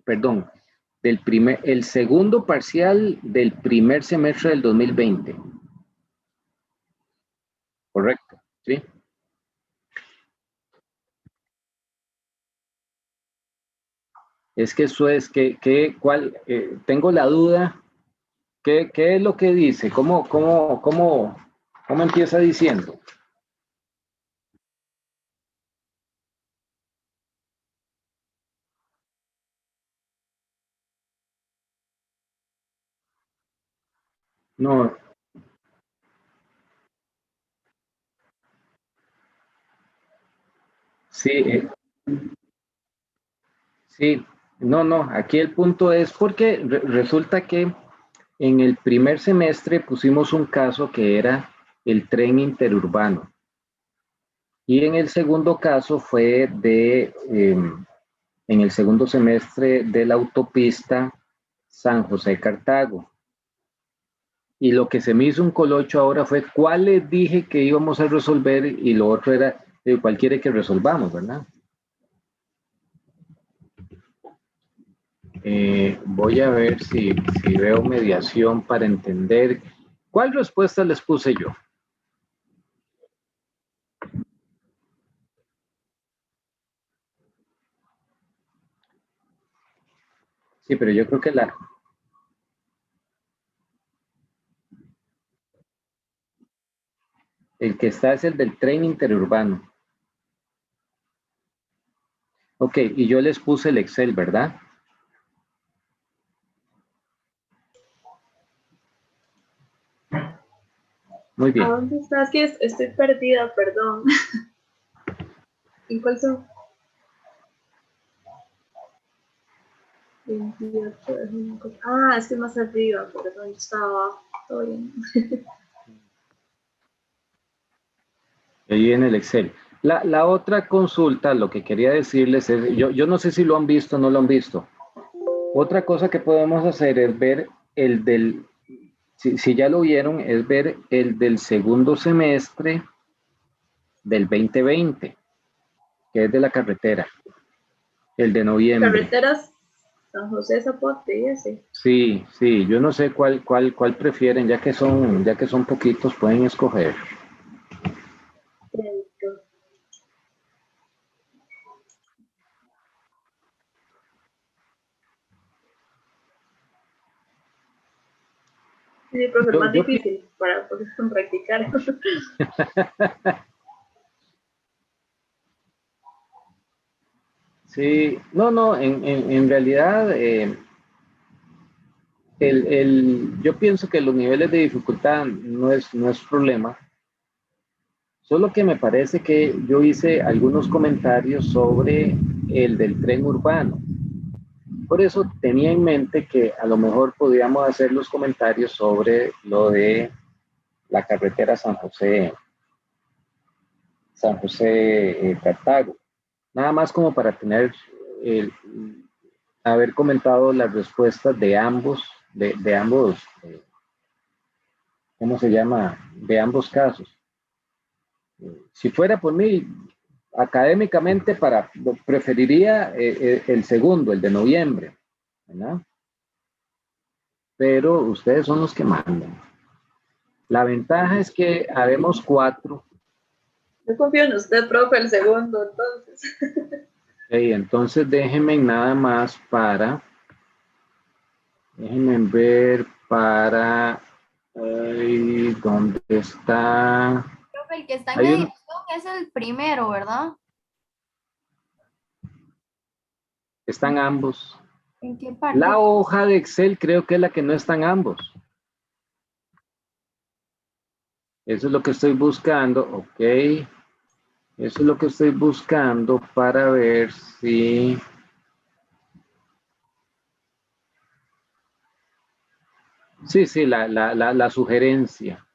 perdón, el segundo parcial del primer semestre del 2020. Correcto, ¿sí? Es que eso es, tengo la duda, ¿qué es lo que dice? ¿Cómo empieza diciendo? No, sí, sí, no, aquí el punto es porque resulta que en el primer semestre pusimos un caso que era el tren interurbano y en el segundo caso fue en el segundo semestre de la autopista San José-Cartago. Y lo que se me hizo un colocho ahora fue cuál les dije que íbamos a resolver y lo otro era cuál quiere que resolvamos, ¿verdad? Voy a ver si veo mediación para entender. ¿Cuál respuesta les puse yo? Sí, pero yo creo que el que está es el del tren interurbano. Ok, y yo les puse el Excel, ¿verdad? Muy ¿A bien. dónde estás? Que estoy perdida, perdón. ¿En cuál son? 28 de junio. Ah, es que es más arriba, perdón, yo estaba abajo. Todo bien. Ahí en el Excel. La otra consulta, lo que quería decirles es, yo no sé si lo han visto o no lo han visto. Otra cosa que podemos hacer es ver el del, si ya lo vieron, es ver el del segundo semestre del 2020, que es de la carretera, el de noviembre. Carreteras San José Zapote y ese. Sí, yo no sé cuál prefieren, ya que son poquitos, pueden escoger. Sí, profe, Yo, más yo difícil para practicar. sí, no, en realidad yo pienso que los niveles de dificultad no es problema, solo que me parece que yo hice algunos comentarios sobre el del tren urbano. Por eso tenía en mente que a lo mejor podíamos hacer los comentarios sobre lo de la carretera San José Cartago. Nada más como para tener, eh, haber comentado las respuestas de ambos, ¿cómo se llama? De ambos casos. Si fuera por mí, académicamente preferiría el segundo, el de noviembre, ¿verdad? Pero ustedes son los que mandan. La ventaja es que habemos 4. Yo confío en usted, profe, el segundo, entonces. Entonces déjenme nada más déjenme ver para, ¿dónde está? Profe, el que está en Hay edición es el primero, ¿verdad? están ambos. ¿En qué parte? La hoja de Excel creo que es la que no están ambos. Eso es lo que estoy buscando, ok. Eso es lo que estoy buscando para ver si... Sí, la sugerencia.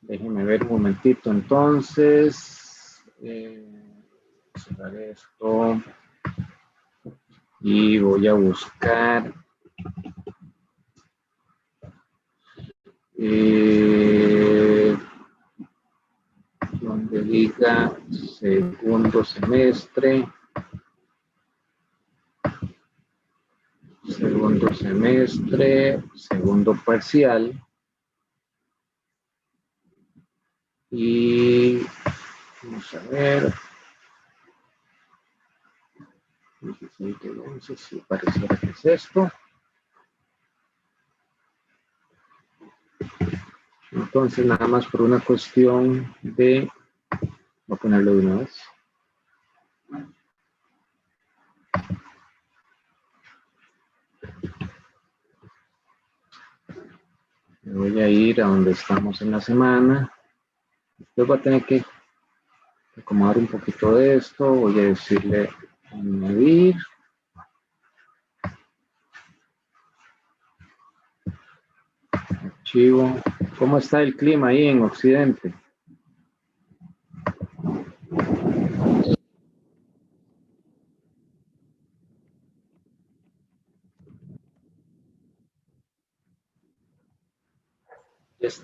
Déjenme ver un momentito. Entonces, cerrar esto y voy a buscar donde diga segundo semestre. segundo semestre, segundo parcial. Y vamos a ver. 17, 11, sí, pareciera que es esto. Entonces, nada más por una cuestión de... Voy a ponerlo de una vez. Me voy a ir a donde estamos en la semana. Después voy a tener que acomodar un poquito de esto. Voy a decirle añadir. Archivo. ¿Cómo está el clima ahí en Occidente?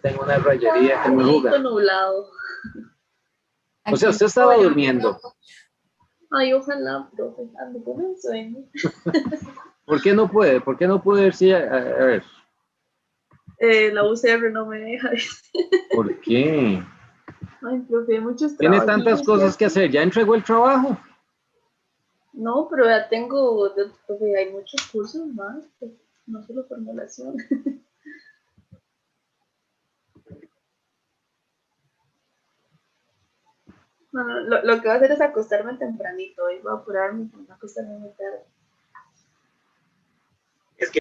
Tengo una rayería que me juega. Nublado. O sea, usted estaba durmiendo. Ay, ojalá, profe, ando con un sueño. ¿Por qué no puede? ¿Por qué no puede decir? A ver. La UCR no me deja. ¿Por qué? Ay, profe, hay muchos Tiene trabajos. tantas cosas que hacer. ¿Ya entregó el trabajo? No, pero ya tengo, profe, hay muchos cursos más, pues, no solo formulación. No, no, lo que voy a hacer es acostarme tempranito. Hoy voy a apurarme y no acostarme muy tarde. Es que...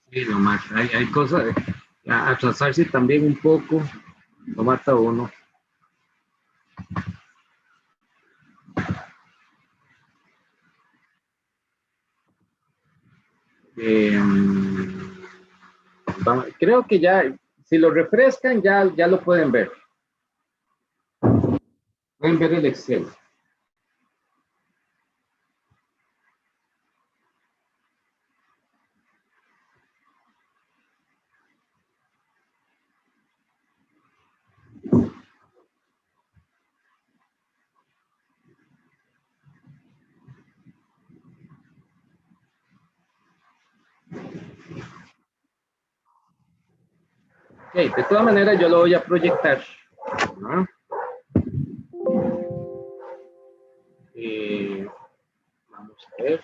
Sí, lo mata. Hay cosas... Atrasarse también un poco lo mata a uno. Creo que ya, si lo refrescan, ya lo pueden ver. Pueden ver el Excel. Okay, de todas maneras, yo lo voy a proyectar. ¿No? Vamos a ver.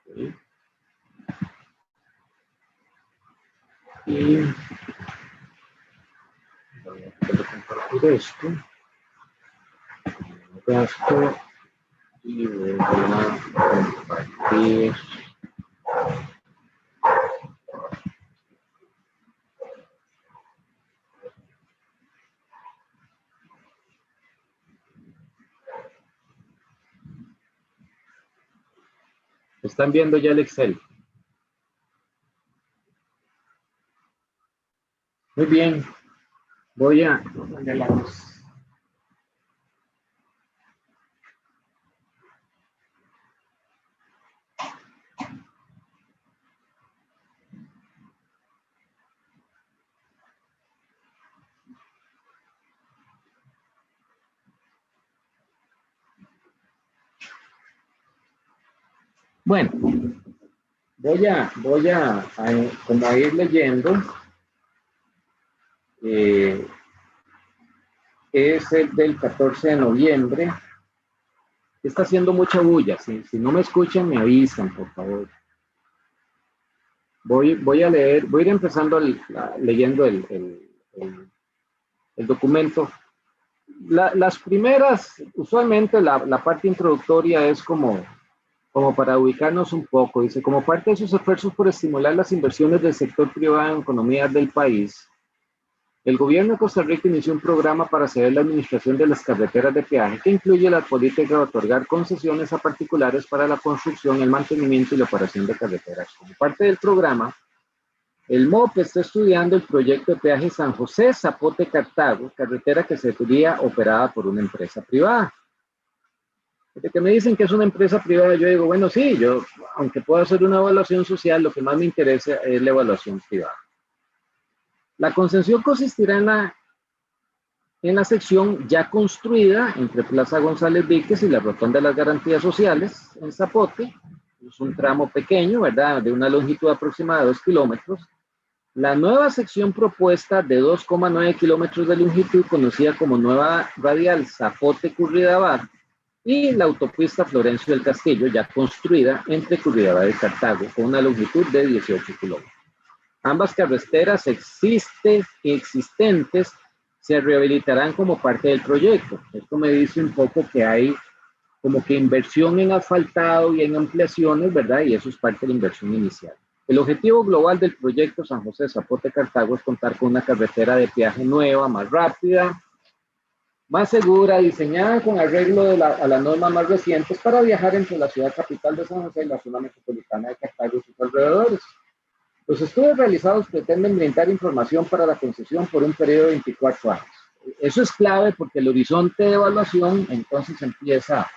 Okay. Y voy a compartir esto. Esto y voy a compartir. ¿Están viendo ya el Excel? Muy bien. Voy a poner la luz. Bueno, voy a como a ir leyendo. Es el del 14 de noviembre. Está haciendo mucha bulla. Si no me escuchan, me avisan, por favor. Voy a leer, voy a ir empezando leyendo el documento. Las primeras, usualmente la parte introductoria es como para ubicarnos un poco. Dice, como parte de sus esfuerzos por estimular las inversiones del sector privado en economías del país, el gobierno de Costa Rica inició un programa para ceder la administración de las carreteras de peaje que incluye la política de otorgar concesiones a particulares para la construcción, el mantenimiento y la operación de carreteras. Como parte del programa, el MOP está estudiando el proyecto de peaje San José-Zapote-Cartago, carretera que sería operada por una empresa privada. Desde que me dicen que es una empresa privada, yo digo, bueno, sí, yo, aunque pueda hacer una evaluación social, lo que más me interesa es la evaluación privada. La concesión consistirá en la en la sección ya construida entre Plaza González Víquez y la Rotonda de las Garantías Sociales en Zapote. Es un tramo pequeño, ¿verdad?, de una longitud aproximada de 2 kilómetros. La nueva sección propuesta de 2,9 kilómetros de longitud, conocida como Nueva Radial Zapote-Curridabat, y la autopista Florencio del Castillo, ya construida entre Curridabat y Cartago, con una longitud de 18 kilómetros. Ambas carreteras existentes se rehabilitarán como parte del proyecto. Esto me dice un poco que hay como que inversión en asfaltado y en ampliaciones, ¿verdad? Y eso es parte de la inversión inicial. El objetivo global del proyecto San José Zapote Cartago es contar con una carretera de peaje nueva, más rápida, más segura, diseñada con arreglo a las normas más recientes para viajar entre la ciudad capital de San José y la zona metropolitana de Cartago y sus alrededores. Los estudios realizados pretenden brindar información para la concesión por un periodo de 24 años. Eso es clave porque el horizonte de evaluación entonces empieza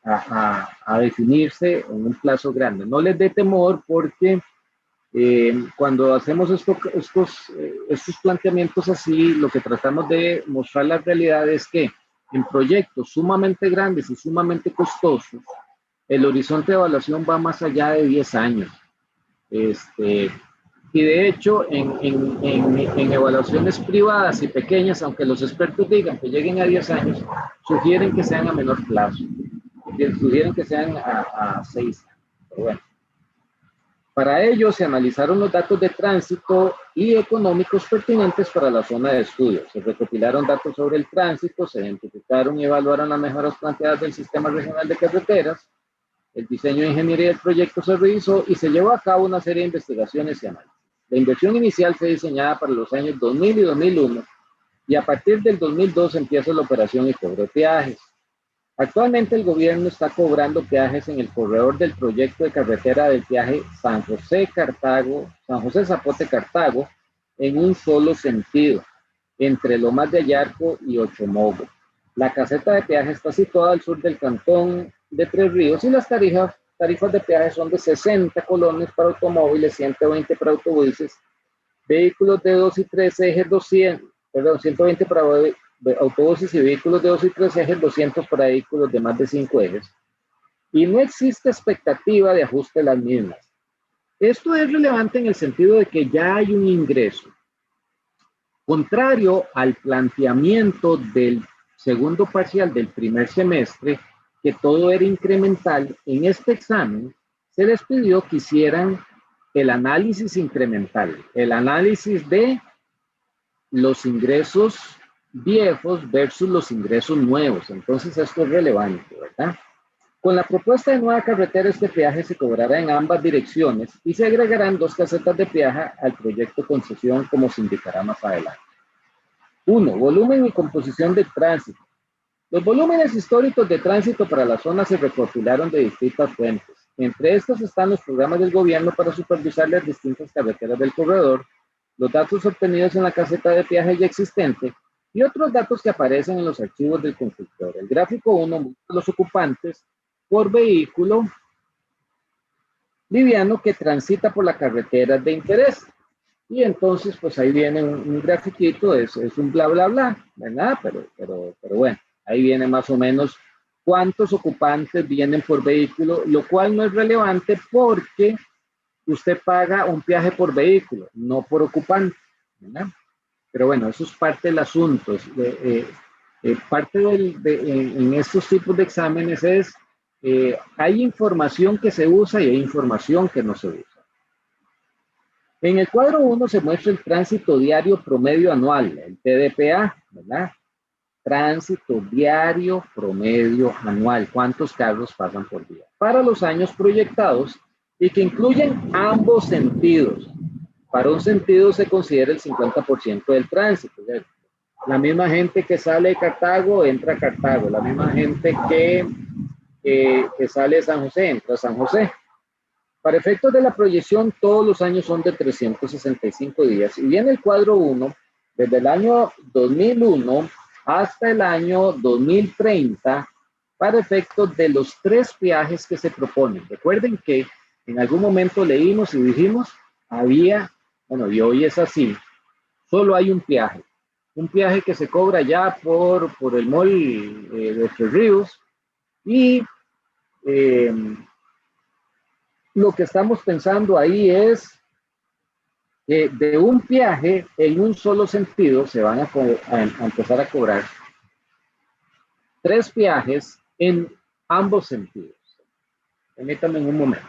a definirse en un plazo grande. No les dé temor porque cuando hacemos estos planteamientos así, lo que tratamos de mostrar la realidad es que en proyectos sumamente grandes y sumamente costosos, el horizonte de evaluación va más allá de 10 años. Y de hecho, en evaluaciones privadas y pequeñas, aunque los expertos digan que lleguen a 10 años, sugieren que sean a menor plazo, sugieren que sean a 6 años. Pero bueno. Para ello se analizaron los datos de tránsito y económicos pertinentes para la zona de estudio. Se recopilaron datos sobre el tránsito, se identificaron y evaluaron las mejoras planteadas del Sistema Regional de Carreteras. El diseño de ingeniería del proyecto se revisó y se llevó a cabo una serie de investigaciones y análisis. La inversión inicial fue diseñada para los años 2000 y 2001 y a partir del 2002 empieza la operación y cobro de peajes. Actualmente el gobierno está cobrando peajes en el corredor del proyecto de carretera del peaje San José Zapote Cartago en un solo sentido, entre Lomas de Ayarco y Ochomogo. La caseta de peaje está situada al sur del cantón de Tres Ríos y las tarifas de peaje son de 60 colones para automóviles, 120 para autobuses, vehículos de 2 y 3 ejes, 120 para autobuses y vehículos de 2 y 3 ejes, 200 para vehículos de más de 5 ejes. Y no existe expectativa de ajuste de las mismas. Esto es relevante en el sentido de que ya hay un ingreso. Contrario al planteamiento del segundo parcial del primer semestre, que todo era incremental, en este examen se les pidió que hicieran el análisis incremental, el análisis de los ingresos viejos versus los ingresos nuevos. Entonces esto es relevante, ¿verdad? Con la propuesta de nueva carretera, este peaje se cobrará en ambas direcciones y se agregarán 2 casetas de peaje al proyecto concesión, como se indicará más adelante. 1. Volumen y composición del tránsito. Los volúmenes históricos de tránsito para la zona se recopilaron de distintas fuentes. Entre estos están los programas del gobierno para supervisar las distintas carreteras del corredor, los datos obtenidos en la caseta de peaje ya existente y otros datos que aparecen en los archivos del constructor. El gráfico 1 muestra los ocupantes por vehículo liviano que transita por la carretera de interés. Y entonces, pues ahí viene un grafiquito, es un bla, bla, bla, ¿verdad? Pero bueno, ahí viene más o menos cuántos ocupantes vienen por vehículo, lo cual no es relevante porque usted paga un peaje por vehículo, no por ocupante, ¿verdad? Pero bueno, eso es parte del asunto. Parte en estos tipos de exámenes es, hay información que se usa y hay información que no se usa. En el cuadro 1 se muestra el tránsito diario promedio anual, el TDPA, ¿verdad? Tránsito diario promedio anual, cuántos carros pasan por día, para los años proyectados y que incluyen ambos sentidos. Para un sentido se considera el 50% del tránsito. La misma gente que sale de Cartago entra a Cartago, la misma gente que sale de San José entra a San José. Para efectos de la proyección, todos los años son de 365 días. Y viene el cuadro 1, desde el año 2001 hasta el año 2030, para efectos de los 3 peajes que se proponen. Recuerden que en algún momento leímos y dijimos, y hoy es así, solo hay un peaje. un peaje que se cobra ya por el mall de Tres Ríos, y lo que estamos pensando ahí es que de un peaje en un solo sentido se van a empezar a cobrar 3 peajes en ambos sentidos. Permítanme un momento.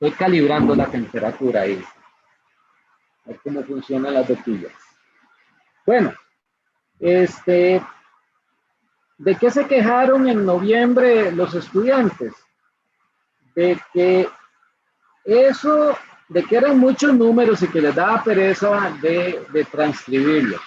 Estoy calibrando la temperatura ahí. A ver cómo funcionan las botellas. Bueno, ¿de qué se quejaron en noviembre los estudiantes? De que eran muchos números y que les daba pereza de transcribirlos.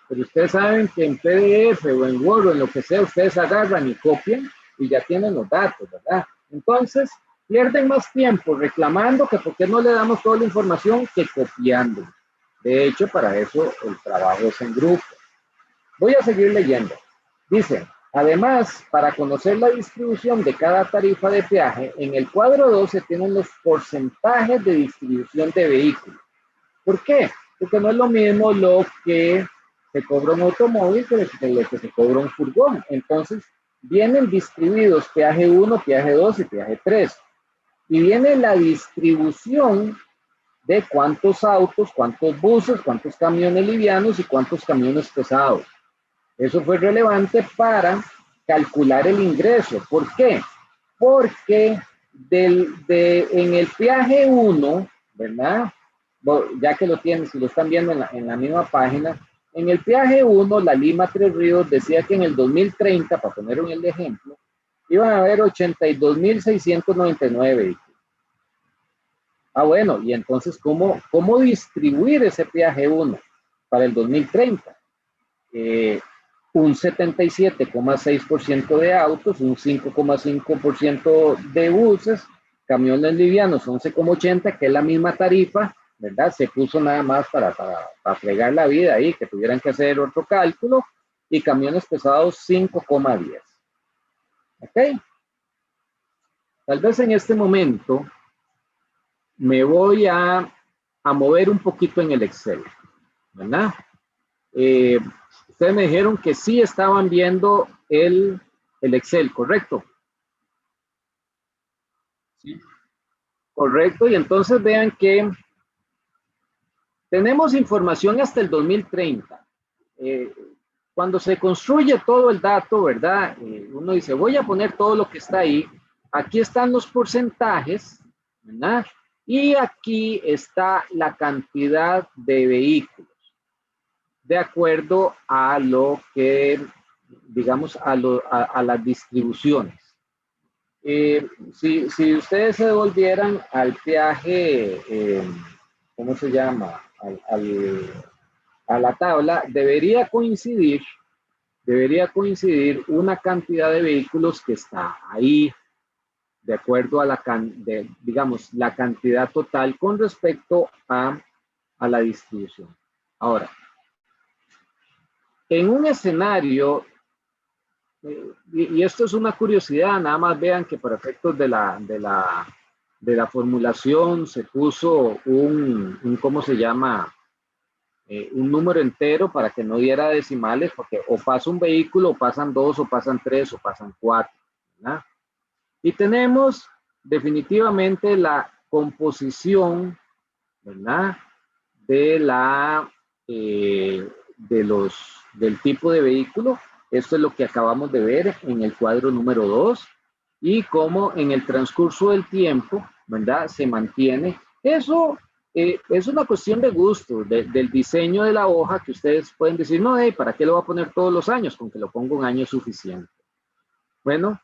Pero ustedes saben que en PDF o en Word o en lo que sea, ustedes agarran y copian y ya tienen los datos, ¿verdad? Entonces, pierden más tiempo reclamando que por qué no le damos toda la información que copiando. De hecho, para eso el trabajo es en grupo. Voy a seguir leyendo. Dice, además, para conocer la distribución de cada tarifa de peaje, en el cuadro 2 se tienen los porcentajes de distribución de vehículos. ¿Por qué? Porque no es lo mismo lo que se cobra un automóvil que lo que se cobra un furgón. Entonces, vienen distribuidos peaje 1, peaje 2 y peaje 3. Y viene la distribución de cuántos autos, cuántos buses, cuántos camiones livianos y cuántos camiones pesados. Eso fue relevante para calcular el ingreso. ¿Por qué? Porque en el peaje 1, ¿verdad? Ya que lo tienen, si lo están viendo en la misma página, en el peaje 1, la Lima Tres Ríos decía que en el 2030, para poner un ejemplo, iban a haber 82.699 vehículos. Ah, bueno, y entonces, ¿cómo distribuir ese peaje 1 para el 2030? Un 77,6% de autos, un 5,5% de buses, camiones livianos 11,80%, que es la misma tarifa, ¿verdad? Se puso nada más para fregar la vida ahí, que tuvieran que hacer otro cálculo, y camiones pesados 5,10%. ¿Ok? Tal vez en este momento me voy a mover un poquito en el Excel, ¿verdad? Ustedes me dijeron que sí estaban viendo el Excel, ¿correcto? Sí. Correcto, y entonces vean que tenemos información hasta el 2030. Cuando se construye todo el dato, ¿verdad? Uno dice, voy a poner todo lo que está ahí. Aquí están los porcentajes, ¿verdad? Y aquí está la cantidad de vehículos, de acuerdo a lo que, digamos, a las distribuciones. Si ustedes se devolvieran al peaje, ¿cómo se llama? A la tabla, debería coincidir una cantidad de vehículos que está ahí, de acuerdo a la cantidad total con respecto a la distribución. Ahora, en un escenario, y esto es una curiosidad, nada más vean que para efectos de la formulación se puso ¿cómo se llama? Un número entero para que no diera decimales, porque o pasa un vehículo, o pasan 2, o pasan 3, o pasan 4, ¿verdad? Y tenemos definitivamente la composición, ¿verdad? Del tipo de vehículo. Esto es lo que acabamos de ver en el cuadro número 2, y cómo en el transcurso del tiempo, ¿verdad? Se mantiene. Eso es una cuestión de gusto, del diseño de la hoja, que ustedes pueden decir, no, ¿para qué lo voy a poner todos los años? Con que lo pongo un año es suficiente. Bueno,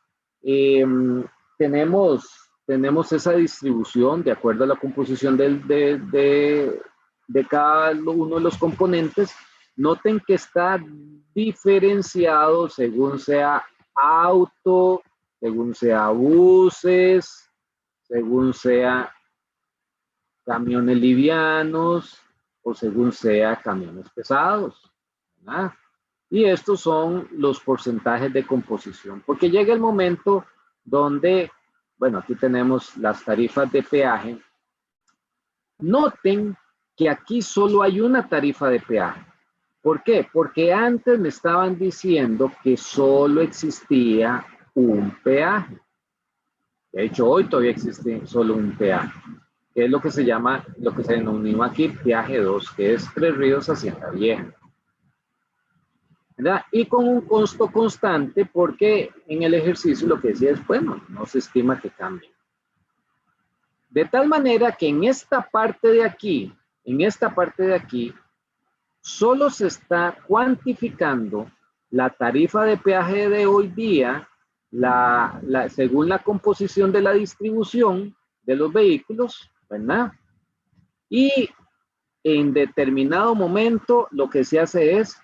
tenemos esa distribución de acuerdo a la composición de cada uno de los componentes. Noten que está diferenciado según sea auto, según sea buses, según sea camiones livianos o según sea camiones pesados, ¿verdad? Y estos son los porcentajes de composición, porque llega el momento donde, bueno, aquí tenemos las tarifas de peaje. Noten que aquí solo hay una tarifa de peaje. ¿Por qué? Porque antes me estaban diciendo que solo existía un peaje. De hecho, hoy todavía existe solo un peaje, que es lo que se llama, lo que se denomina aquí peaje 2, que es Tres Ríos Hacienda Vieja, ¿verdad? Y con un costo constante, porque en el ejercicio lo que decía es, bueno, no se estima que cambie. De tal manera que en esta parte de aquí, solo se está cuantificando la tarifa de peaje de hoy día, según la composición de la distribución de los vehículos, ¿verdad? Y en determinado momento lo que se hace es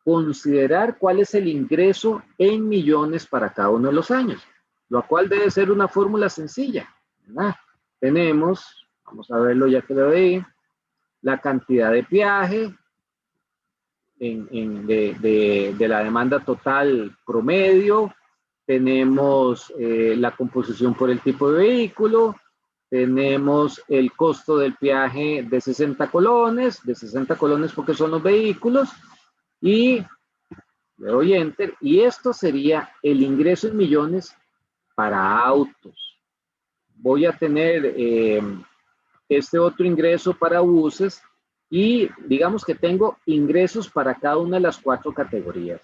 considerar cuál es el ingreso en millones para cada uno de los años, lo cual debe ser una fórmula sencilla, ¿verdad? Tenemos, vamos a verlo ya que lo veí, la cantidad de peaje de la demanda total promedio, tenemos la composición por el tipo de vehículo, tenemos el costo del peaje de 60 colones porque son los vehículos, y le doy enter, y esto sería el ingreso en millones para autos. Voy a tener este otro ingreso para buses, y digamos que tengo ingresos para cada una de las 4 categorías.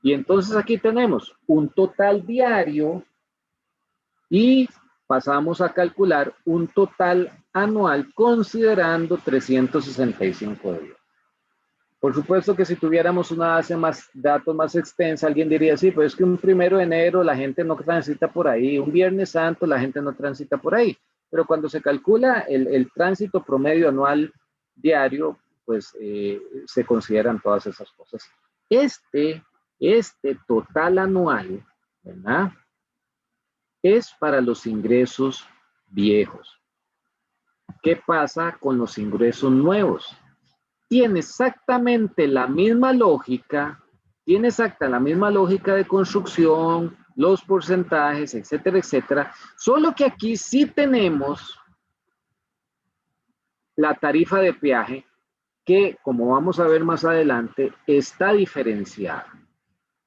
Y entonces aquí tenemos un total diario y pasamos a calcular un total anual considerando 365 días. Por supuesto que si tuviéramos una base más datos más extensa, alguien diría, sí, pues es que un 1 de enero la gente no transita por ahí, un Viernes Santo la gente no transita por ahí. Pero cuando se calcula el tránsito promedio anual diario, pues se consideran todas esas cosas. Este total anual, ¿verdad? Es para los ingresos viejos. ¿Qué pasa con los ingresos nuevos? Tiene exactamente la misma lógica, de construcción, los porcentajes, etcétera, etcétera, solo que aquí sí tenemos la tarifa de peaje que, como vamos a ver más adelante, está diferenciada.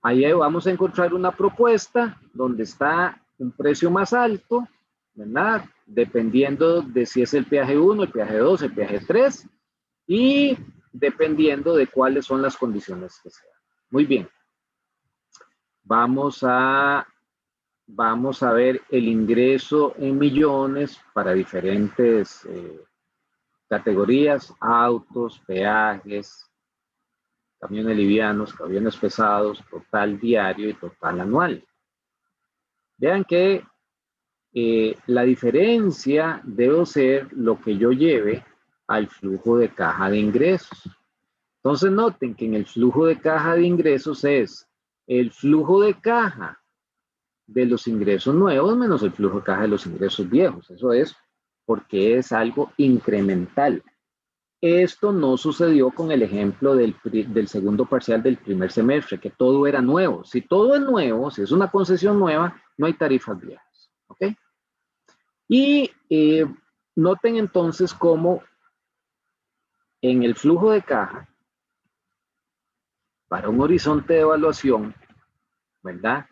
Ahí vamos a encontrar una propuesta donde está un precio más alto, ¿verdad? Dependiendo de si es el peaje 1, el peaje 2, el peaje 3, y dependiendo de cuáles son las condiciones que sean. Muy bien. Vamos a ver el ingreso en millones para diferentes categorías: autos, peajes, camiones livianos, camiones pesados, total diario y total anual. Vean que la diferencia debe ser lo que yo lleve al flujo de caja de ingresos. Entonces noten que en el flujo de caja de ingresos es el flujo de caja de los ingresos nuevos menos el flujo de caja de los ingresos viejos. Eso es porque es algo incremental. Esto no sucedió con el ejemplo del segundo parcial del primer semestre, que todo era nuevo. Si todo es nuevo, si es una concesión nueva, no hay tarifas viejas. ¿Ok? Y noten entonces cómo en el flujo de caja, para un horizonte de evaluación, ¿verdad?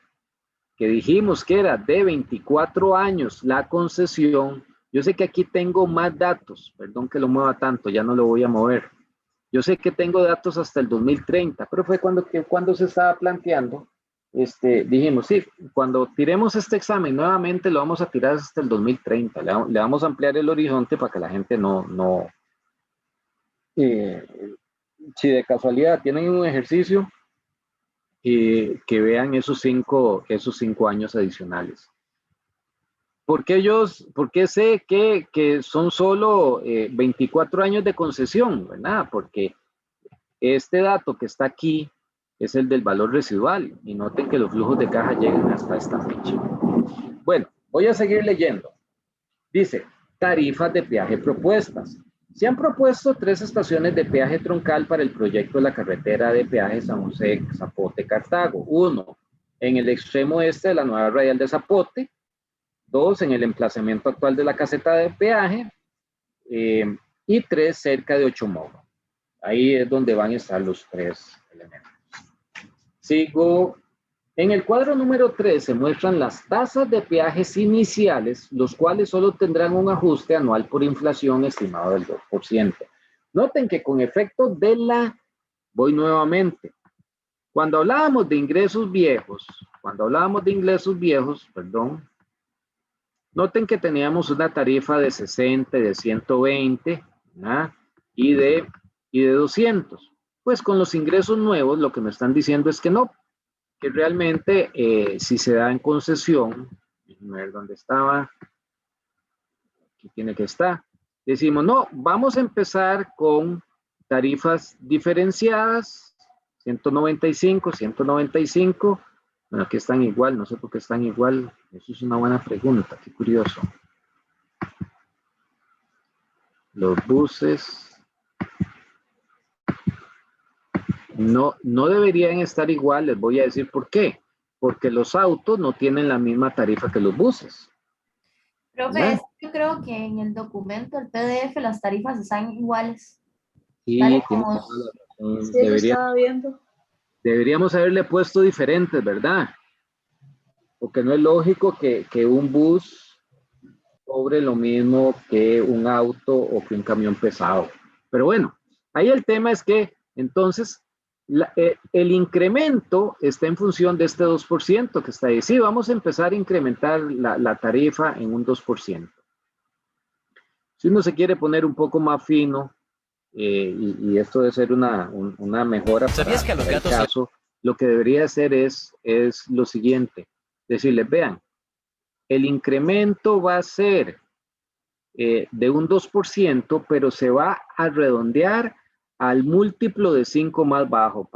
Que dijimos que era de 24 años la concesión. Yo sé que aquí tengo más datos, perdón que lo mueva tanto, ya no lo voy a mover. Yo sé que tengo datos hasta el 2030, pero fue cuando se estaba planteando, dijimos, sí, cuando tiremos este examen nuevamente lo vamos a tirar hasta el 2030, le vamos a ampliar el horizonte para que la gente si de casualidad tienen un ejercicio, que vean esos cinco años adicionales. ¿Por qué sé que son solo 24 años de concesión? ¿Verdad? Porque este dato que está aquí es el del valor residual, y noten que los flujos de caja llegan hasta esta fecha. Bueno, voy a seguir leyendo. Dice, tarifas de peaje propuestas. Se han propuesto 3 estaciones de peaje troncal para el proyecto de la carretera de peaje San José, Zapote, Cartago. 1, en el extremo este de la nueva radial de Zapote. 2, en el emplazamiento actual de la caseta de peaje. Y 3, cerca de Ochomogo. Ahí es donde van a estar los 3 elementos. Sigo. En el cuadro número 3 se muestran las tasas de peajes iniciales, los cuales solo tendrán un ajuste anual por inflación estimado del 2%. Noten que con efecto de voy nuevamente. Cuando hablábamos de ingresos viejos, perdón, noten que teníamos una tarifa de 60, de 120, ¿verdad? y de 200. Pues con los ingresos nuevos lo que me están diciendo es que no, que realmente si se da en concesión, a ver dónde estaba, aquí tiene que estar, decimos no, vamos a empezar con tarifas diferenciadas, 195, 195, bueno, aquí están igual, no sé por qué están igual, eso es una buena pregunta, qué curioso. Los buses no deberían estar igual, les voy a decir por qué. Porque los autos no tienen la misma tarifa que los buses. Profe, yo creo que en el documento, el PDF, las tarifas están iguales. Sí, Tal tiene como- toda la razón. Sí, eso estaba viendo. Deberíamos haberle puesto diferentes, ¿verdad? Porque no es lógico que un bus cobre lo mismo que un auto o que un camión pesado. Pero bueno, ahí el tema es que entonces el incremento está en función de este 2% que está ahí. Sí, vamos a empezar a incrementar la tarifa en un 2%. Si uno se quiere poner un poco más fino, y esto debe ser una mejora para el caso, lo que debería hacer es lo siguiente, decirles, vean, el incremento va a ser de un 2%, pero se va a redondear al múltiplo de 5 más bajo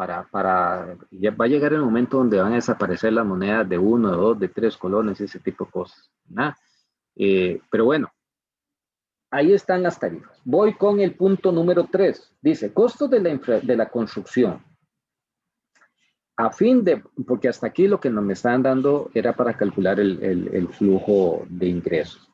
ya va a llegar el momento donde van a desaparecer las monedas de 1, de 2, de 3 colones, ese tipo de cosas, ¿verdad? Pero bueno, ahí están las tarifas. Voy con el punto número 3. Dice, costos de la construcción. Porque hasta aquí lo que me estaban dando era para calcular el flujo de ingresos.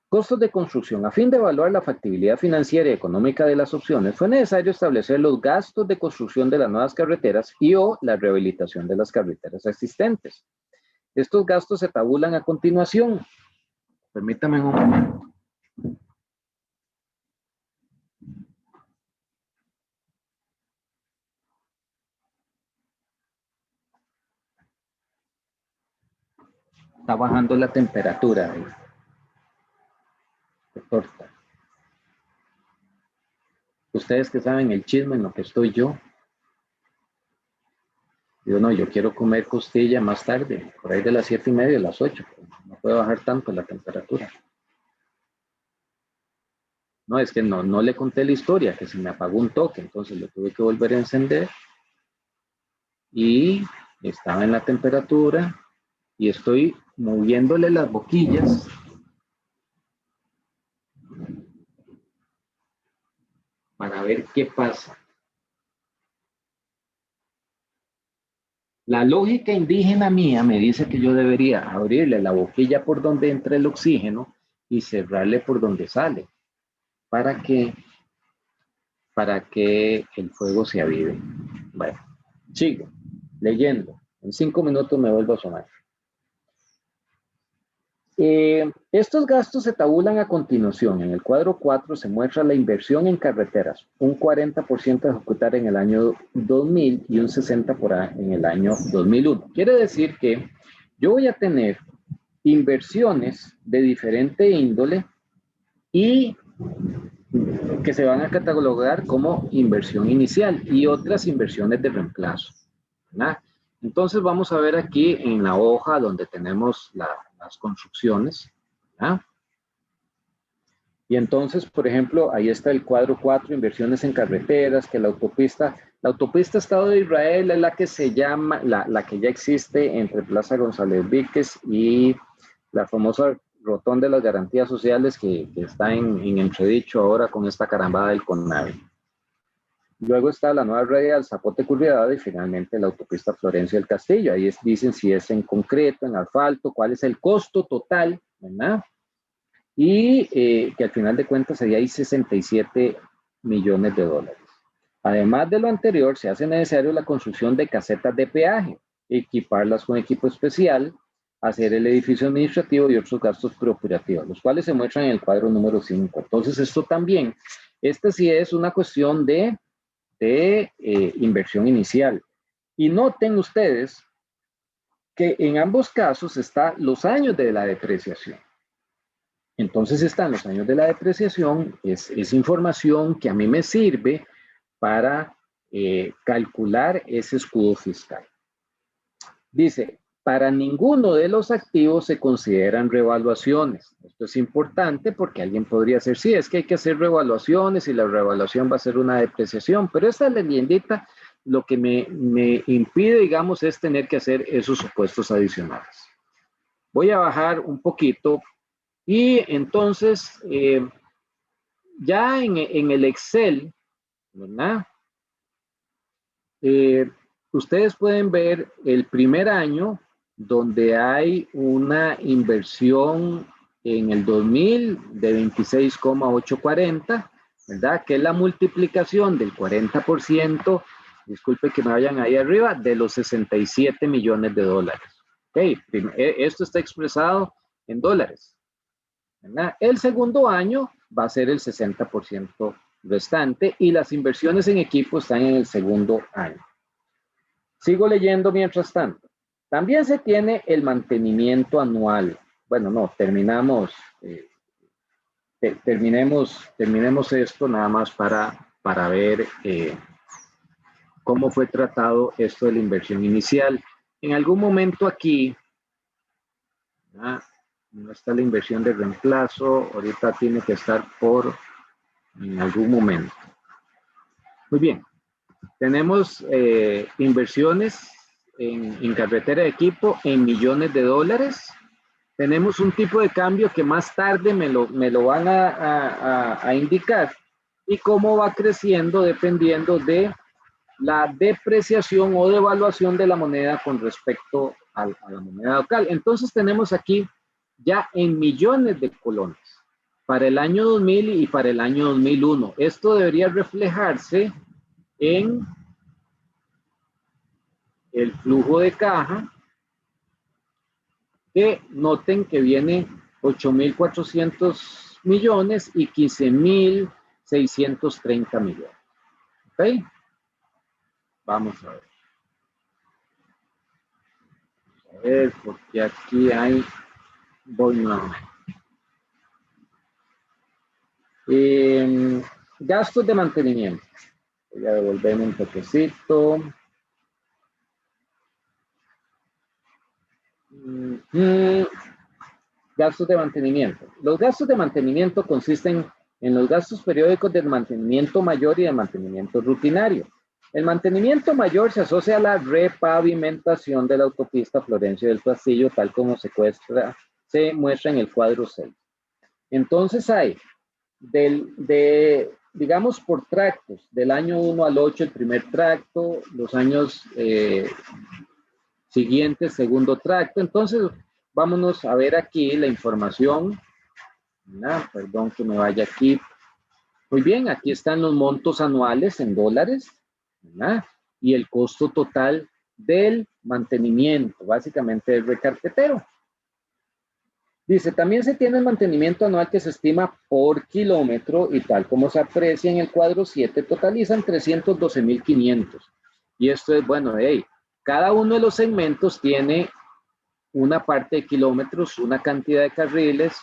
Costos de construcción. A fin de evaluar la factibilidad financiera y económica de las opciones, fue necesario establecer los gastos de construcción de las nuevas carreteras o la rehabilitación de las carreteras existentes. Estos gastos se tabulan a continuación. Permítame un momento. Está bajando la temperatura. Torta. Ustedes que saben el chisme en lo que estoy yo. Yo no, yo quiero comer costilla más tarde, por ahí de las 7:30, las 8. No puede bajar tanto la temperatura. No, es que no le conté la historia, que se me apagó un toque, entonces lo tuve que volver a encender. Y estaba en la temperatura y estoy moviéndole las boquillas. Para ver qué pasa. La lógica indígena mía me dice que yo debería abrirle la boquilla por donde entra el oxígeno y cerrarle por donde sale. ¿Para qué? Para que el fuego se avive. Bueno, sigo leyendo. En 5 minutos me vuelvo a sonar. Estos gastos se tabulan a continuación. En el cuadro 4 se muestra la inversión en carreteras, un 40% a ejecutar en el año 2000 y un 60% en el año 2001. Quiere decir que yo voy a tener inversiones de diferente índole y que se van a catalogar como inversión inicial y otras inversiones de reemplazo, ¿verdad? Entonces vamos a ver aquí en la hoja donde tenemos las construcciones, ¿verdad? Y entonces, por ejemplo, ahí está el cuadro 4, inversiones en carreteras, que la autopista Estado de Israel es la que se llama, la que ya existe entre Plaza González Víquez y la famosa rotón de las garantías sociales que está en entredicho ahora con esta carambada del CONAVI. Luego está la nueva red al Zapote Curriedad y finalmente la autopista Florencio del Castillo. Ahí dicen si es en concreto, en asfalto, cuál es el costo total, ¿verdad? Y que al final de cuentas sería ahí 67 millones de dólares. Además de lo anterior, se hace necesario la construcción de casetas de peaje, equiparlas con equipo especial, hacer el edificio administrativo y otros gastos procurativos, los cuales se muestran en el cuadro número 5. Entonces, esto también, esta sí es una cuestión de inversión inicial. Y noten ustedes que en ambos casos están los años de la depreciación. Entonces están los años de la depreciación, es información que a mí me sirve para calcular ese escudo fiscal. Dice, para ninguno de los activos se consideran revaluaciones. Esto es importante porque alguien podría decir, sí, es que hay que hacer revaluaciones y la revaluación va a ser una depreciación, pero esta leyendita lo que me impide, digamos, es tener que hacer esos supuestos adicionales. Voy a bajar un poquito y entonces ya en el Excel, ¿verdad? Ustedes pueden ver el primer año donde hay una inversión en el 2000 de 26,840, ¿verdad? Que es la multiplicación del 40%, disculpe que me vayan ahí arriba, de los 67 millones de dólares. Okay, esto está expresado en dólares, ¿verdad? El segundo año va a ser el 60% restante y las inversiones en equipo están en el segundo año. Sigo leyendo mientras tanto. También se tiene el mantenimiento anual. Bueno, no, terminemos esto nada más para ver cómo fue tratado esto de la inversión inicial. En algún momento aquí, ¿verdad? No está la inversión de reemplazo, ahorita tiene que estar en algún momento. Muy bien, tenemos inversiones en carretera de equipo en millones de dólares. Tenemos un tipo de cambio que más tarde me lo van a indicar y cómo va creciendo dependiendo de la depreciación o devaluación de la moneda con respecto a la moneda local. Entonces tenemos aquí ya en millones de colones para el año 2000 y para el año 2001. Esto debería reflejarse en el flujo de caja, que noten que viene 8.400 millones y 15.630 millones. ¿Ok? Vamos a ver. A ver, porque aquí hay... Voy nuevamente. Gastos de mantenimiento. Voy a devolverme un toquecito. Gastos de mantenimiento. Los gastos de mantenimiento consisten en los gastos periódicos del mantenimiento mayor y del mantenimiento rutinario. El mantenimiento mayor se asocia a la repavimentación de la autopista Florencio del Castillo, tal como se muestra en el cuadro 6. Entonces hay, digamos, por tractos, del año 1 al 8 el primer tracto, los años siguientes, segundo tracto. Entonces, vámonos a ver aquí la información. Perdón que me vaya aquí. Muy bien, aquí están los montos anuales en dólares, ¿verdad? Y el costo total del mantenimiento, básicamente del recarpetero. Dice, también se tiene el mantenimiento anual que se estima por kilómetro y tal como se aprecia en el cuadro 7, totalizan 312.500. Y esto es, bueno, cada uno de los segmentos tiene una parte de kilómetros, una cantidad de carriles,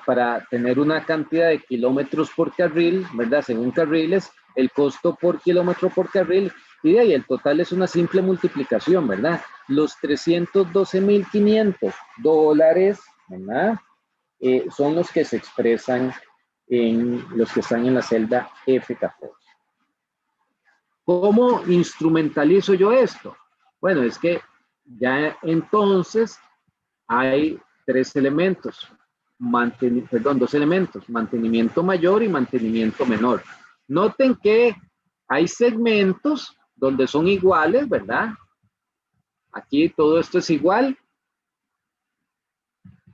para tener una cantidad de kilómetros por carril, ¿verdad? Según carriles, el costo por kilómetro por carril, y de ahí el total es una simple multiplicación, ¿verdad? Los 312.500 dólares, ¿verdad? Son los que se expresan en los que están en la celda F14. ¿Cómo instrumentalizo yo esto? Bueno, es que ya entonces hay dos elementos, mantenimiento mayor y mantenimiento menor. Noten que hay segmentos donde son iguales, ¿verdad? Aquí todo esto es igual.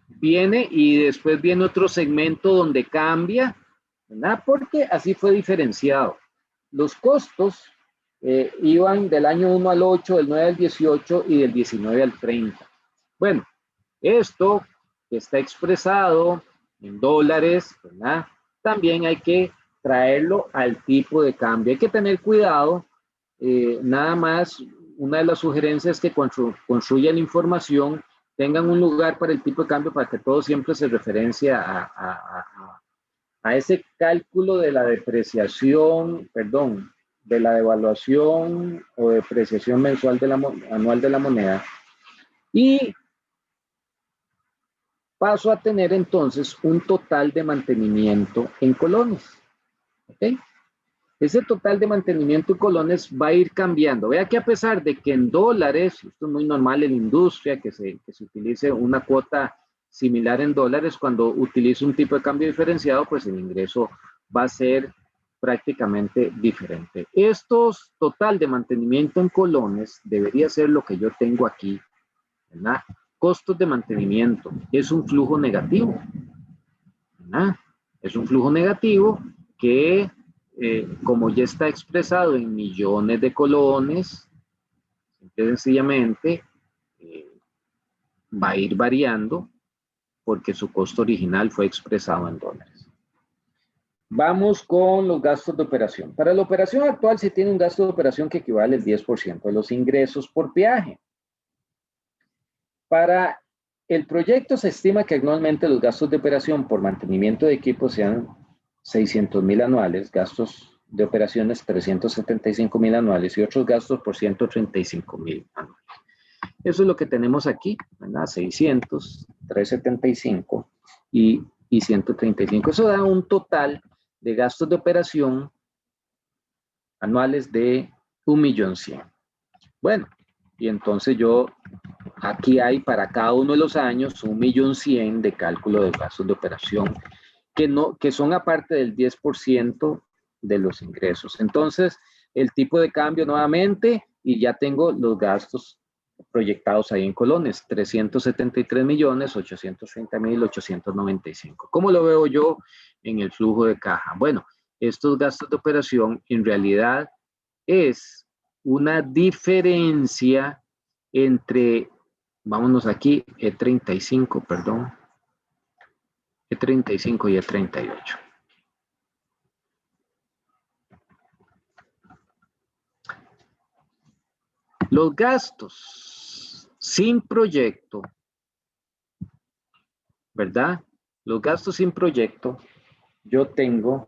Viene y después viene otro segmento donde cambia, ¿verdad? Porque así fue diferenciado. Los costos iban del año 1 al 8, del 9 al 18 y del 19 al 30. Bueno, esto está expresado en dólares, ¿verdad? También hay que traerlo al tipo de cambio. Hay que tener cuidado. Nada más, una de las sugerencias es que construyan información, tengan un lugar para el tipo de cambio para que todo siempre se referencie a ese cálculo de la depreciación, perdón, de la devaluación o depreciación mensual anual de la moneda. Y paso a tener entonces un total de mantenimiento en colones. ¿Ok? Ese total de mantenimiento en colones va a ir cambiando. Vea que a pesar de que en dólares, esto es muy normal en la industria, que se utilice una cuota similar en dólares, cuando utilice un tipo de cambio diferenciado, pues el ingreso va a ser prácticamente diferente. Estos total de mantenimiento en colones debería ser lo que yo tengo aquí, ¿verdad? Costos de mantenimiento. Es un flujo negativo, ¿verdad? Es un flujo negativo que como ya está expresado en millones de colones, sencillamente va a ir variando porque su costo original fue expresado en dólares. Vamos con los gastos de operación. Para la operación actual se tiene un gasto de operación que equivale al 10% de los ingresos por peaje. Para el proyecto se estima que anualmente los gastos de operación por mantenimiento de equipos sean 600,000 anuales, gastos de operaciones 375,000 anuales y otros gastos por 135,000 anuales. Eso es lo que tenemos aquí, ¿verdad? 600, 375 y 135. Eso da un total de gastos de operación anuales de 1.100.000. Bueno, y entonces aquí hay para cada uno de los años 1.100.000 de cálculo de gastos de operación que son aparte del 10% de los ingresos. Entonces, el tipo de cambio nuevamente y ya tengo los gastos proyectados ahí en colones, 373.830.895. ¿Cómo lo veo yo en el flujo de caja? Bueno, estos gastos de operación en realidad es una diferencia entre, vámonos aquí, E35, perdón, E35 y E38. Los gastos sin proyecto, ¿verdad? Los gastos sin proyecto, yo tengo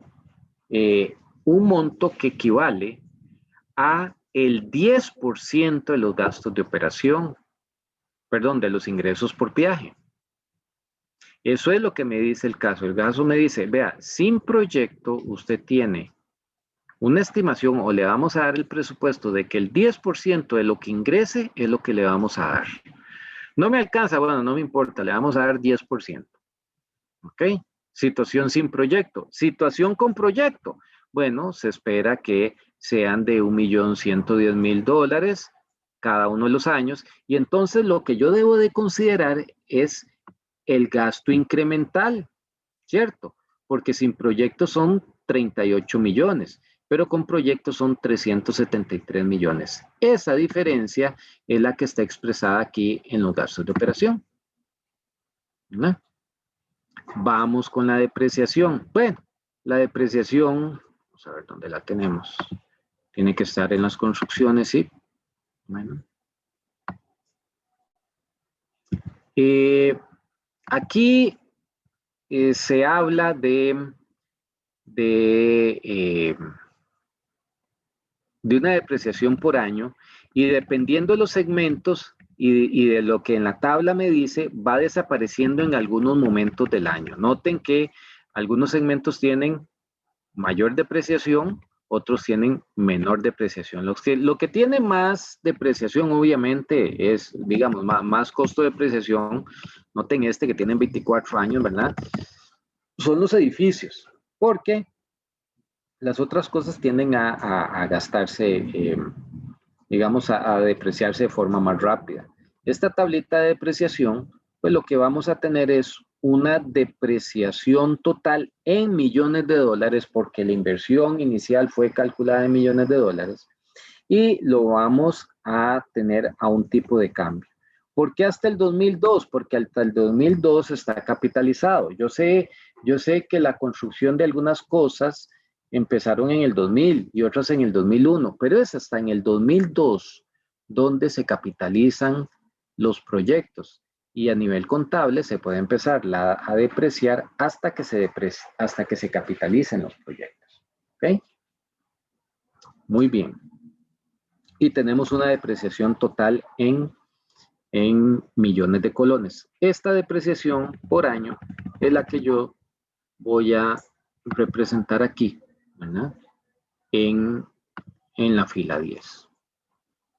un monto que equivale a el 10% de los gastos de operación, perdón, de los ingresos por peaje. Eso es lo que me dice el caso. El caso me dice, vea, sin proyecto usted tiene una estimación o le vamos a dar el presupuesto de que el 10% de lo que ingrese es lo que le vamos a dar. No me alcanza, bueno, no me importa, le vamos a dar 10%. ¿Ok? Situación sin proyecto. Situación con proyecto. Bueno, se espera que sean de 1.110.000 dólares cada uno de los años. Y entonces lo que yo debo de considerar es el gasto incremental, ¿cierto? Porque sin proyecto son 38 millones, pero con proyectos son 373 millones. Esa diferencia es la que está expresada aquí en los gastos de operación. ¿No? Vamos con la depreciación. Bueno, la depreciación, vamos a ver dónde la tenemos. Tiene que estar en las construcciones, ¿sí? Bueno. Aquí se habla de una depreciación por año y dependiendo de los segmentos y de lo que en la tabla me dice, va desapareciendo en algunos momentos del año. Noten que algunos segmentos tienen mayor depreciación, otros tienen menor depreciación. Lo que tiene más depreciación obviamente es, digamos, más costo de depreciación noten este que tienen 24 años, ¿verdad? Son los edificios, porque las otras cosas tienden a gastarse, digamos, a depreciarse de forma más rápida. Esta tablita de depreciación, pues lo que vamos a tener es una depreciación total en millones de dólares, porque la inversión inicial fue calculada en millones de dólares, y lo vamos a tener a un tipo de cambio. ¿Por qué hasta el 2002? Porque hasta el 2002 está capitalizado. Yo sé que la construcción de algunas cosas empezaron en el 2000 y otras en el 2001, pero es hasta en el 2002 donde se capitalizan los proyectos, y a nivel contable se puede empezar a depreciar hasta que se capitalicen los proyectos. ¿Ok? Muy bien. Y tenemos una depreciación total en millones de colones. Esta depreciación por año es la que yo voy a representar aquí, ¿verdad? En la fila 10.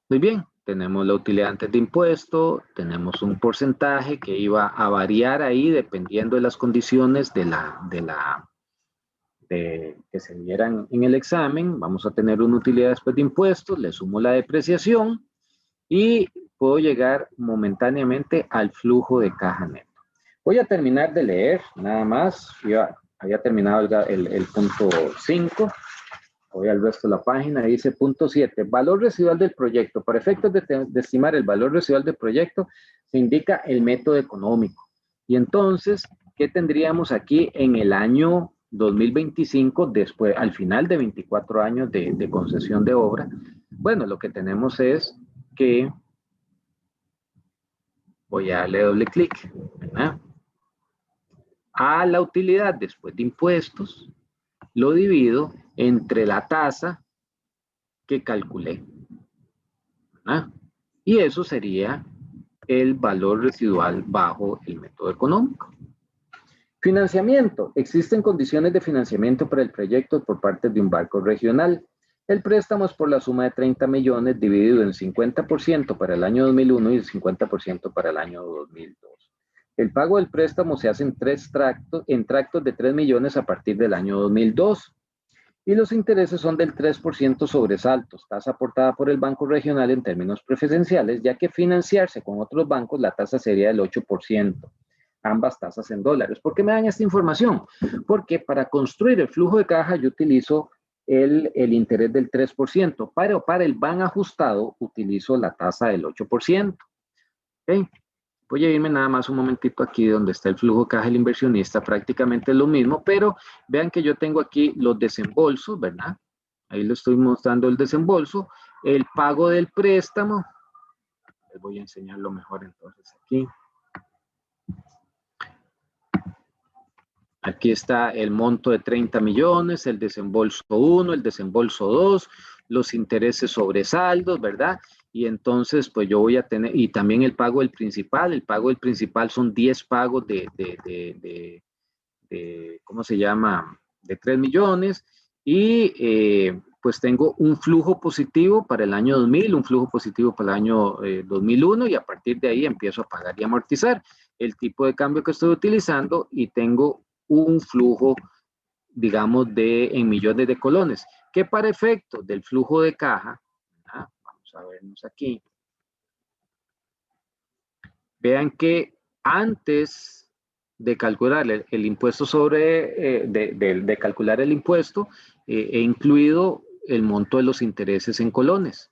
Muy bien, tenemos la utilidad antes de impuesto, tenemos un porcentaje que iba a variar ahí dependiendo de las condiciones que se dieran en el examen. Vamos a tener una utilidad después de impuestos, le sumo la depreciación y puedo llegar momentáneamente al flujo de caja neto. Voy a terminar de leer, nada más. Yo había terminado el punto 5. Voy al resto de la página. Dice punto 7. Valor residual del proyecto. Para efectos de estimar el valor residual del proyecto, se indica el método económico. Y entonces, ¿qué tendríamos aquí en el año 2025, después, al final de 24 años de concesión de obra? Bueno, lo que tenemos es que voy a darle doble clic, ¿verdad? A la utilidad después de impuestos lo divido entre la tasa que calculé, ¿verdad? Y eso sería el valor residual bajo el método económico. Financiamiento. Existen condiciones de financiamiento para el proyecto por parte de un banco regional. El préstamo es por la suma de 30 millones dividido en 50% para el año 2001 y el 50% para el año 2002. El pago del préstamo se hace en tractos de 3 millones a partir del año 2002. Y los intereses son del 3% sobresaltos, tasa aportada por el banco regional en términos preferenciales, ya que financiarse con otros bancos la tasa sería del 8%. Ambas tasas en dólares. ¿Por qué me dan esta información? Porque para construir el flujo de caja yo utilizo el interés del 3%, pero para el BAN ajustado utilizo la tasa del 8%. ¿Okay? Voy a irme nada más un momentito aquí donde está el flujo de caja del inversionista, prácticamente es lo mismo, pero vean que yo tengo aquí los desembolsos, ¿verdad? Ahí le estoy mostrando el desembolso, el pago del préstamo. Les voy a enseñarlo mejor entonces aquí. Aquí está el monto de 30 millones, el desembolso 1, el desembolso 2, los intereses sobre saldos, ¿verdad? Y entonces, pues yo voy a tener, y también el pago del principal son 10 pagos ¿cómo se llama? De 3 millones, y pues tengo un flujo positivo para el año 2000, un flujo positivo para el año 2001, y a partir de ahí empiezo a pagar y amortizar el tipo de cambio que estoy utilizando, y tengo un flujo, digamos, en millones de colones, que para efectos del flujo de caja, vamos a vernos aquí, vean que antes de calcular el impuesto de calcular el impuesto, he incluido el monto de los intereses en colones.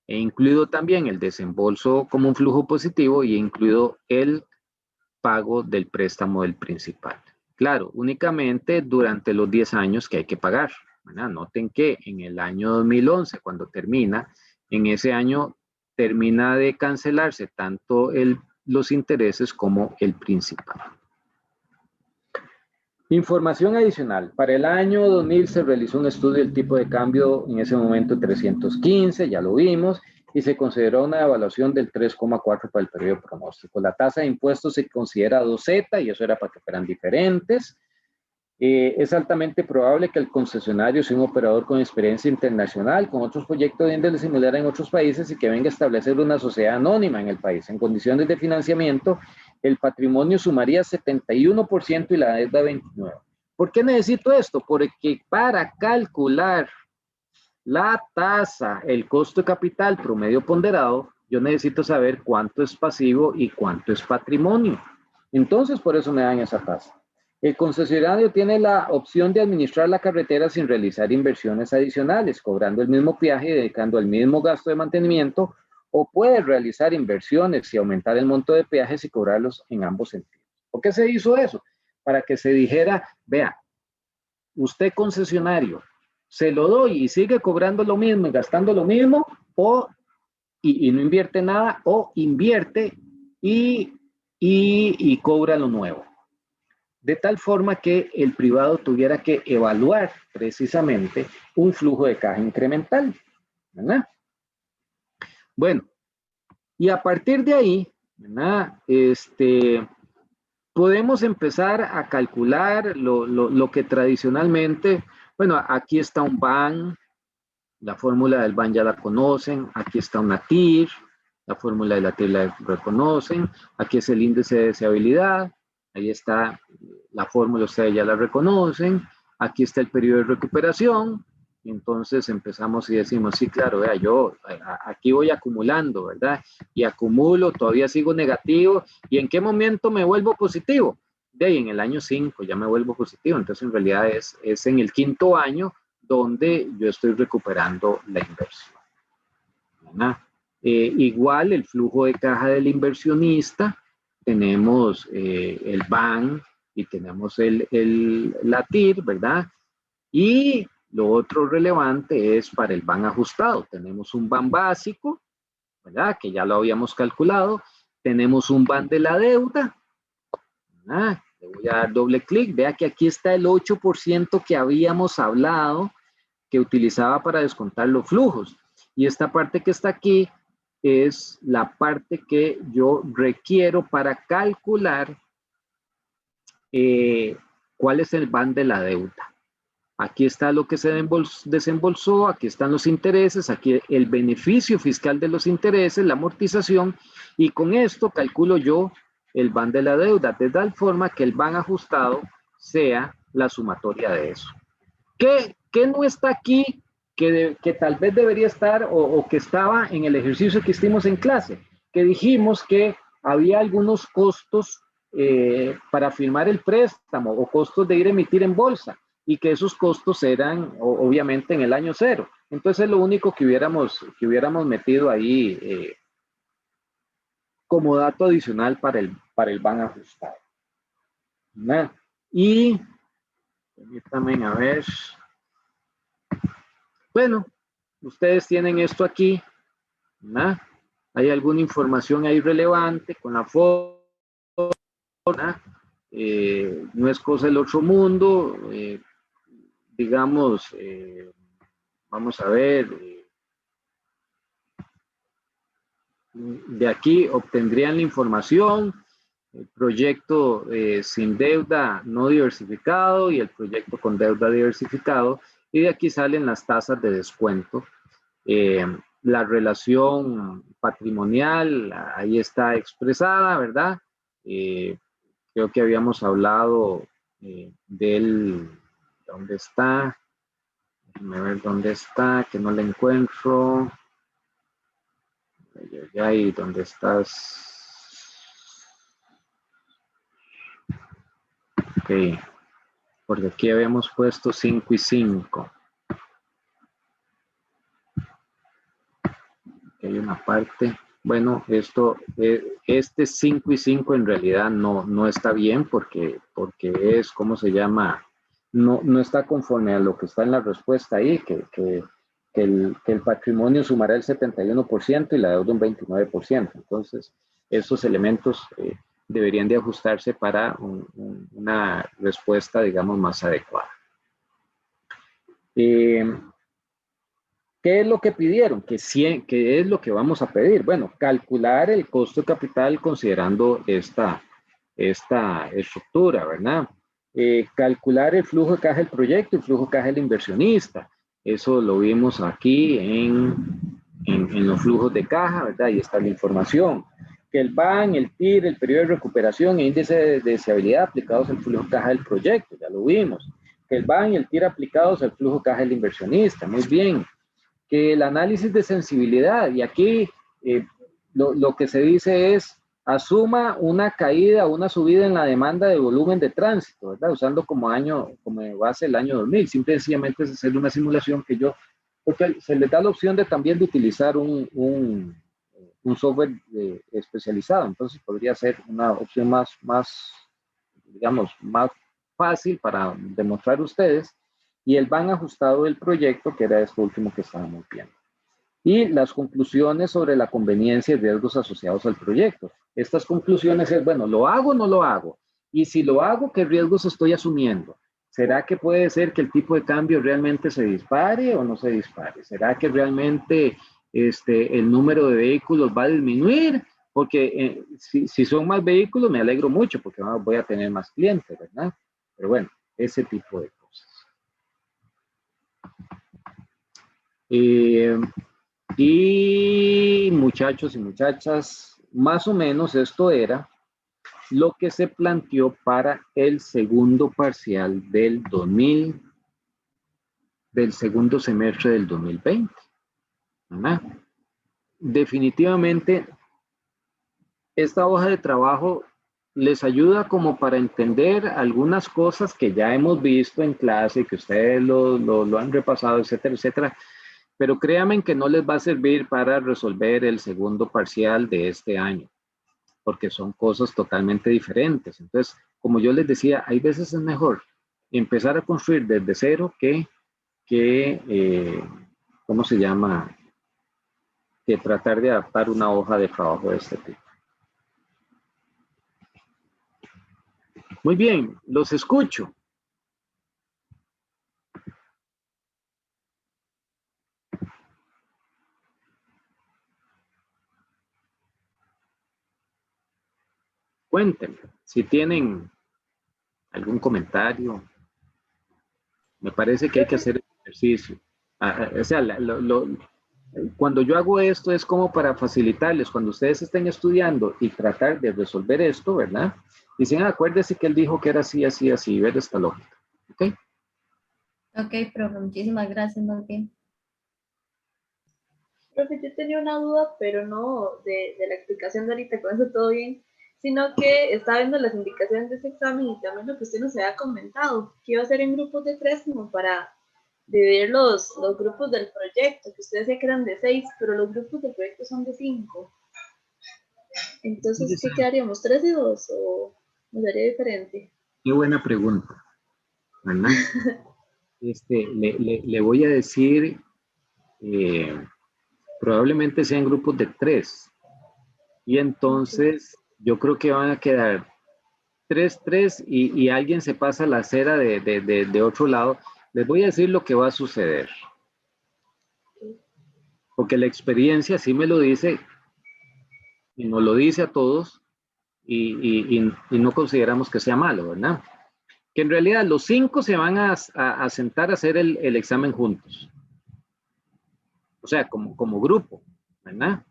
He incluido también el desembolso como un flujo positivo y he incluido el pago del préstamo del principal. Claro, únicamente durante los 10 años que hay que pagar, ¿verdad? Noten que en el año 2011, cuando termina, en ese año termina de cancelarse tanto los intereses como el principal. Información adicional. Para el año 2000 se realizó un estudio del tipo de cambio, en ese momento 315, ya lo vimos, y se consideró una evaluación del 3,4 para el periodo pronóstico. La tasa de impuestos se considera 2Z, y eso era para que fueran diferentes. Es altamente probable que el concesionario sea un operador con experiencia internacional, con otros proyectos de índole similar en otros países, y que venga a establecer una sociedad anónima en el país, en condiciones de financiamiento el patrimonio sumaría 71% y la deuda 29%. ¿Por qué necesito esto? Porque para calcular la tasa, el costo de capital promedio ponderado, yo necesito saber cuánto es pasivo y cuánto es patrimonio. Entonces, por eso me dan esa tasa. El concesionario tiene la opción de administrar la carretera sin realizar inversiones adicionales, cobrando el mismo peaje y dedicando el mismo gasto de mantenimiento, o puede realizar inversiones y aumentar el monto de peajes y cobrarlos en ambos sentidos. ¿Por qué se hizo eso? Para que se dijera, vea, usted concesionario, se lo doy y sigue cobrando lo mismo y gastando lo mismo, y no invierte nada, o invierte y cobra lo nuevo. De tal forma que el privado tuviera que evaluar precisamente un flujo de caja incremental, ¿verdad? Bueno, y a partir de ahí, ¿verdad? Podemos empezar a calcular lo que tradicionalmente, bueno, aquí está un BAN, la fórmula del BAN ya la conocen, aquí está una TIR, la fórmula de la TIR la reconocen, aquí es el índice de deseabilidad, ahí está la fórmula, ustedes ya la reconocen, aquí está el periodo de recuperación, y entonces empezamos y decimos, sí, claro, vea, yo aquí voy acumulando, ¿verdad? Y acumulo, todavía sigo negativo, ¿y en qué momento me vuelvo positivo? De ahí en el año 5 ya me vuelvo positivo, entonces en realidad es en el 5º año donde yo estoy recuperando la inversión, ¿verdad? Igual el flujo de caja del inversionista, tenemos el BAN y tenemos la TIR, ¿verdad? Y lo otro relevante es para el BAN ajustado. Tenemos un BAN básico, ¿verdad? Que ya lo habíamos calculado. Tenemos un BAN de la deuda, ¿verdad? Le voy a dar doble clic. Vea que aquí está el 8% que habíamos hablado que utilizaba para descontar los flujos. Y esta parte que está aquí es la parte que yo requiero para calcular cuál es el BAN de la deuda. Aquí está lo que se desembolsó, aquí están los intereses, aquí el beneficio fiscal de los intereses, la amortización, y con esto calculo yo el BAN de la deuda, de tal forma que el BAN ajustado sea la sumatoria de eso. ¿Qué no está aquí que tal vez debería estar o que estaba en el ejercicio que hicimos en clase? Que dijimos que había algunos costos para firmar el préstamo o costos de ir a emitir en bolsa y que esos costos eran obviamente en el año 0. Entonces es lo único que hubiéramos metido ahí como dato adicional para el BAN ajustado, ¿no? Y permítanme a ver. Bueno, ustedes tienen esto aquí, ¿no? ¿Hay alguna información ahí relevante con la foto? No es cosa del otro mundo. Digamos, vamos a ver. De aquí obtendrían la información, el proyecto sin deuda no diversificado y el proyecto con deuda diversificado. Y de aquí salen las tasas de descuento. La relación patrimonial, ahí está expresada, ¿verdad? Creo que habíamos hablado ¿dónde está? Déjame ver dónde está, que no la encuentro. Ahí, ¿dónde estás? Ok, porque aquí habíamos puesto 5 y 5. Hay una parte, bueno, este 5 y 5 en realidad no está bien porque es, ¿cómo se llama? No está conforme a lo que está en la respuesta ahí, que el patrimonio sumará el 71% y la deuda un 29%. Entonces, esos elementos deberían de ajustarse para una respuesta, digamos, más adecuada. ¿Qué es lo que pidieron? ¿Qué es lo que vamos a pedir? Bueno, calcular el costo de capital considerando esta estructura, ¿verdad? Calcular el flujo de caja del proyecto, el flujo de caja del inversionista. Eso lo vimos aquí en los flujos de caja, ¿verdad? Ahí está la información. que el BAN, el TIR, el periodo de recuperación e índice de deseabilidad aplicados al flujo de caja del proyecto, ya lo vimos. Que el BAN y el TIR aplicados al flujo de caja del inversionista, muy bien. Que el análisis de sensibilidad, y aquí lo que se dice es, asuma una caída, una subida en la demanda de volumen de tránsito, ¿verdad? Usando como base el año 2000. Simple y sencillamente es hacer una simulación que yo, porque se les da la opción de también de utilizar un software especializado, entonces podría ser una opción digamos, más fácil para demostrar ustedes, y el van ajustado del proyecto, que era esto último que estábamos viendo. Y las conclusiones sobre la conveniencia y riesgos asociados al proyecto. Estas conclusiones es, bueno, ¿lo hago o no lo hago? Y si lo hago, ¿qué riesgos estoy asumiendo? ¿Será que puede ser que el tipo de cambio realmente se dispare o no se dispare? ¿Será que realmente el número de vehículos va a disminuir? Porque si son más vehículos, me alegro mucho porque voy a tener más clientes, ¿verdad? Pero bueno, ese tipo de cosas. Y muchachos y muchachas, más o menos esto era lo que se planteó para el segundo parcial del segundo semestre del 2020. ¿Verdad? Definitivamente, esta hoja de trabajo les ayuda como para entender algunas cosas que ya hemos visto en clase, que ustedes lo han repasado, etcétera, etcétera. Pero créanme que no les va a servir para resolver el segundo parcial de este año, porque son cosas totalmente diferentes. Entonces, como yo les decía, hay veces es mejor empezar a construir desde cero que ¿cómo se llama? Que tratar de adaptar una hoja de trabajo de este tipo. Muy bien, los escucho. Cuéntenme si tienen algún comentario. Me parece que hay que hacer el ejercicio. O sea, cuando yo hago esto es como para facilitarles, cuando ustedes estén estudiando y tratar de resolver esto, ¿verdad? Dicen, acuérdese que él dijo que era así, así, así, ver esta lógica. ¿Ok? Ok, profe, muchísimas gracias, más bien. Profe, yo tenía una duda, pero no de la explicación de ahorita, con eso todo bien, sino que estaba viendo las indicaciones de ese examen y también lo que usted nos había comentado, que iba a ser en grupos de 3 como para dividir los grupos del proyecto, que usted decía que eran de 6, pero los grupos del proyecto son de 5. Entonces, ¿qué quedaríamos? ¿3 y 2 o nos daría diferente? Qué buena pregunta, ¿verdad? Le voy a decir, probablemente sean grupos de 3. Y entonces yo creo que van a quedar 3, 3 y alguien se pasa la acera de otro lado. Les voy a decir lo que va a suceder. Porque la experiencia sí me lo dice y nos lo dice a todos y no consideramos que sea malo, ¿verdad? Que en realidad los 5 se van a sentar a hacer el examen juntos. O sea, como grupo, ¿verdad?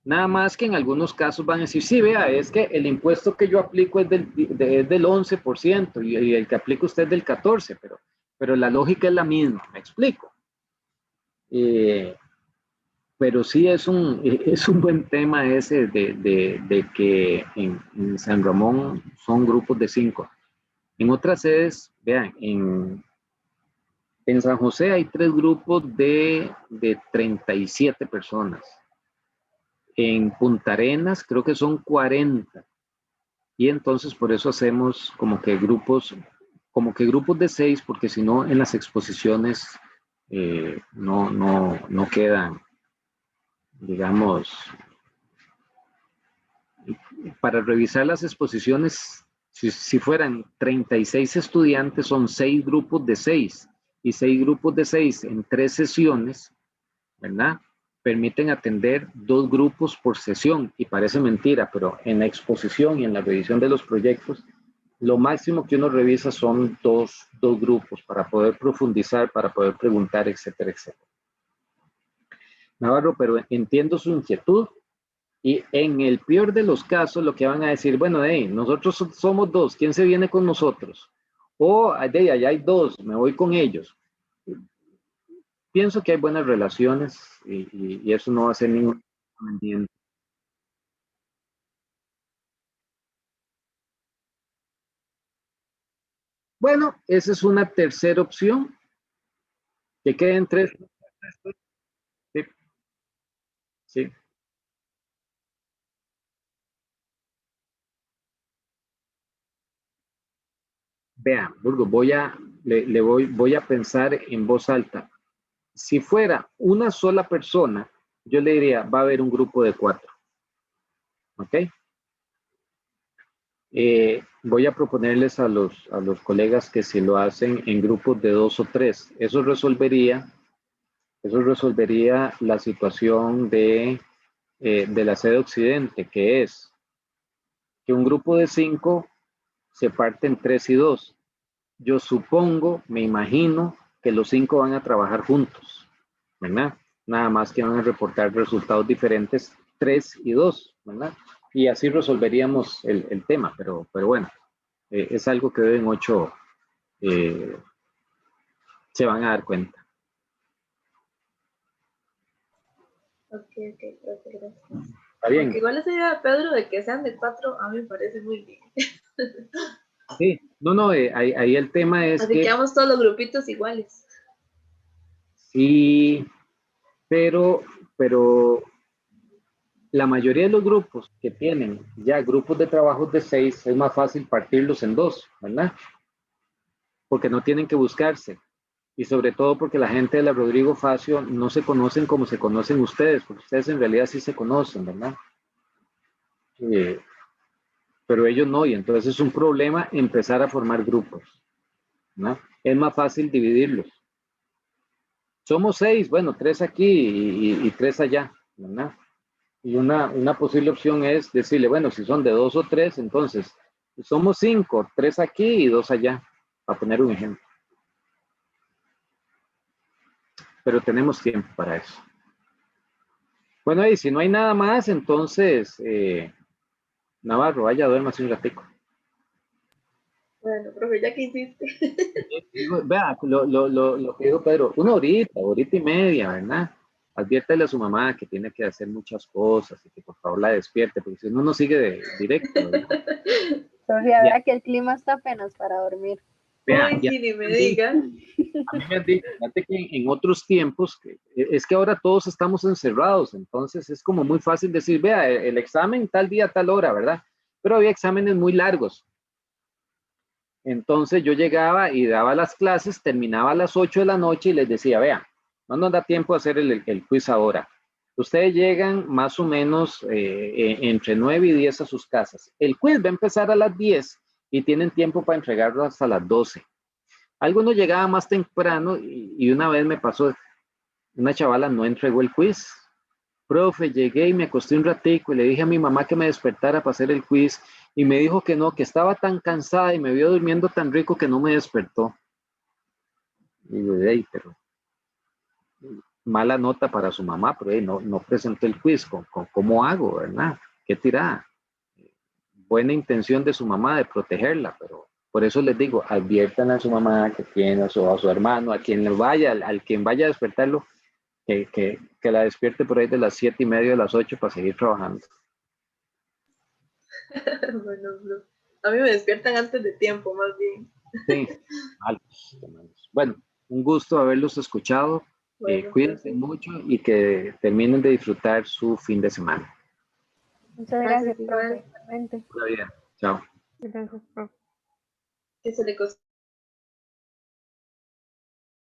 Nada más que en algunos casos van a decir, sí, vea, es que el impuesto que yo aplico es del 11% y el que aplica usted es del 14%, pero la lógica es la misma, me explico. Pero sí es un buen tema ese de que en San Ramón son grupos de 5. En otras sedes, vean, en San José hay 3 grupos de 37 personas. En Punta Arenas creo que son 40. Y entonces por eso hacemos como que grupos de 6, porque si no en las exposiciones no quedan, digamos, para revisar las exposiciones, si fueran 36 estudiantes, son 6 grupos de 6, y 6 grupos de 6 en 3 sesiones, ¿verdad? Permiten atender 2 grupos por sesión, y parece mentira, pero en la exposición y en la revisión de los proyectos, lo máximo que uno revisa son dos grupos para poder profundizar, para poder preguntar, etcétera, etcétera. Navarro, pero entiendo su inquietud Y en el peor de los casos, lo que van a decir, bueno, nosotros somos dos, ¿quién se viene con nosotros? O, allá hay dos, me voy con ellos. Pienso que hay buenas relaciones y eso no va a ser ningún inconveniente. Bueno, esa es una tercera opción, que queden tres. Sí, sí. Vean, Burgos, voy a pensar en voz alta. Si fuera una sola persona, yo le diría, va a haber un grupo de 4. ¿Ok? Voy a proponerles a los colegas que si lo hacen en grupos de 2 o 3, eso resolvería la situación de la sede occidente, que es que un grupo de 5 se parte en 3 y 2. Yo supongo, me imagino que los 5 van a trabajar juntos, ¿verdad? Nada más que van a reportar resultados diferentes 3 y 2, ¿verdad? Y así resolveríamos el tema, pero bueno, es algo que deben 8 se van a dar cuenta. Ok, gracias. ¿Está bien? Aunque igual esa idea de Pedro de que sean de 4, a mí me parece muy bien. Sí, no, ahí el tema es así que vamos todos los grupitos iguales. Sí, pero la mayoría de los grupos que tienen ya grupos de trabajos de 6, es más fácil partirlos en 2, ¿verdad? Porque no tienen que buscarse. Y sobre todo porque la gente de la Rodrigo Facio no se conocen como se conocen ustedes, porque ustedes en realidad sí se conocen, ¿verdad? Pero ellos no, y entonces es un problema empezar a formar grupos, ¿no? Es más fácil dividirlos. Somos 6, bueno, 3 aquí y 3 allá, ¿verdad? Y una posible opción es decirle, bueno, si son de 2 o 3, entonces somos 5, 3 aquí y 2 allá, para poner un ejemplo. Pero tenemos tiempo para eso. Bueno, y si no hay nada más, entonces, Navarro, vaya, duérmase un ratico. Bueno, profe, ya que hiciste. Vea, lo que dijo Pedro, una horita y media, ¿verdad? Adviértale a su mamá que tiene que hacer muchas cosas y que por favor la despierte, porque si no, no sigue directo, ¿verdad? Sofía, vea que el clima está apenas para dormir. Vea, Uy, sí, ni me digan. A mí me han dicho, fíjate que en otros tiempos, es que ahora todos estamos encerrados, entonces es como muy fácil decir, vea, el examen tal día, tal hora, ¿verdad? Pero había exámenes muy largos. Entonces yo llegaba y daba las clases, terminaba a las 8 de la noche y les decía, vea, no nos da tiempo a hacer el quiz ahora. Ustedes llegan más o menos entre 9 y 10 a sus casas. El quiz va a empezar a las 10 y tienen tiempo para entregarlo hasta las 12. Algunos llegaban más temprano y una vez me pasó, una chavala no entregó el quiz. Profe, llegué y me acosté un ratico y le dije a mi mamá que me despertara para hacer el quiz y me dijo que no, que estaba tan cansada y me vio durmiendo tan rico que no me despertó. Y yo, hey, pero mala nota para su mamá, pero hey, no presentó el quiz, ¿cómo hago, verdad? Qué tirada. Buena intención de su mamá de protegerla, pero por eso les digo, adviertan a su mamá que tiene, a su hermano, a quien le vaya, al quien vaya a despertarlo, que la despierte por ahí de las 7:30 de las 8 para seguir trabajando. Bueno, a mí me despiertan antes de tiempo, más bien. Sí, malos. Bueno, un gusto haberlos escuchado. Bueno, Cuídense mucho y que terminen de disfrutar su fin de semana. Muchas gracias, igual. profe. Muy bien. Chao. Gracias, profe. Que se le costó.